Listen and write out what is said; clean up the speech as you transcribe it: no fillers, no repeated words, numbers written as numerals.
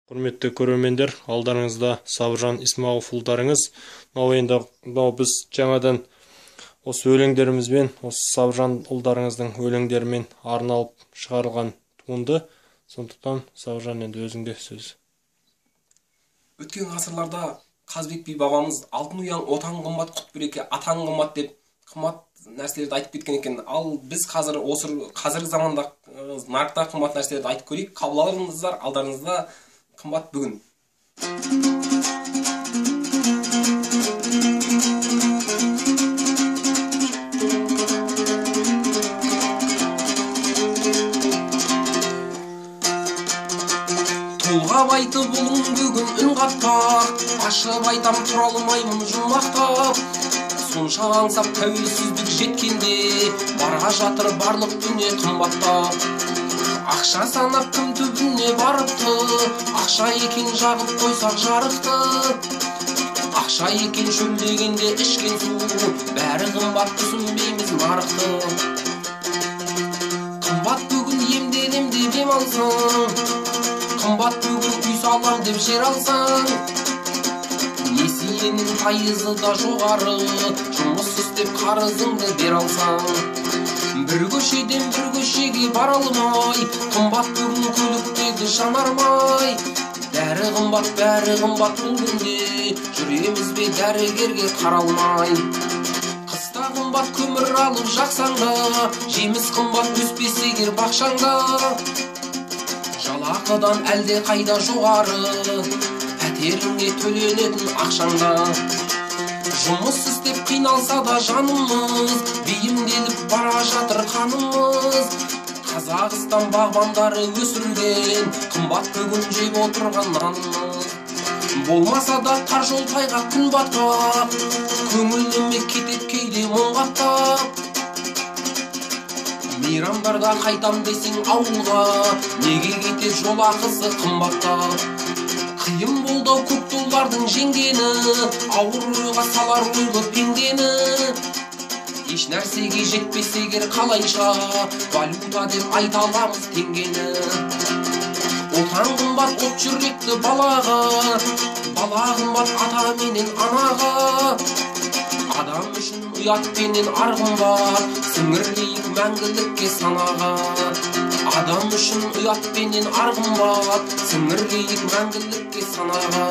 Құрметті көрермендер, алдарыңызда Сабыржан Исмағұлов ұлдарыңыз. Енді біз жаңадан осы өлеңдерімізбен, осы Сабыржан ұлдарыңыздың өлеңдерімен арналып шығарылған туынды. Сондықтан Сабыржан, енді өзіңде сөз. Өткен ғасырларда Қазбек би бабамыз алтын ұяң отан қымбат, құт береке атан қымбат деп қымбат нәрселерді айтып кеткен екен. Ал біз қазіргі заманда нарықта қымбат нәрселерді айтып көрейік. Қабыл алыңыздар, алдарыңызда қымбат бүгін. Толғап айтып ұлың бүгін үн қатпақ, ашып айтам тұра алмаймын жұмақтап. Сонша аңсап тәуелсіздік жеткенде, барға жатыр барлық дүние қымбаттап. Ақша санап кім түбіне барыпты, ақша екен жағып қойсақ жарықты. Ақша екен шөлдегенде ішкен су, бәрі қымбат түсінбейміз нарықты. Қымбат бүгін емделем деп ем алсаң, қымбат бүгін үй салам деп жер алсаң. Несиенің пайызы да жоғары, жұмыс істеп қарызыңды бер алсаң. Бір көшеден бір көшеге бара алмай, қымбат бүгін көліктегі жанармай. Бәрі қымбат бұл күнде, жүреміз бе дәрігерге қаралмай. Қыста қымбат көмір алып жақсаң да, жеміс қымбат өспес егер бақшаңда. Жалақыдан әлде қайда жоғары, пәтеріңе төленетін ақшаңда. Жұмыс істеп қиналса да жанымыз, бейімделіп бара жатыр қанымыз. Қазақстан бағбандары өсірген, қымбат бүгін жеп отырған нанымыз. Болмаса да тар жол тайғақ күн батпақ, көңіліме кетет кейде мұң қаптап. Мейрамдарда қайтам десең ауылға, неге кетет жол ақысы қымбаттап. Қиын болды көк доллардың жеңгені, ауыр ойға салар ойлы пендені. Еш нәрсеге жетпес егер қалайша, валюта деп айта аламыз теңгені. Отан қымбат от жүректі балаға, бала қымбат ата менен анаға. Адам үшін ұят пенен ар қымбат, сіңірлейік мәңгілікке санаға. Адам үшін ұят пенен ар қымбат, сіңірлейік мәңгілікке санаға.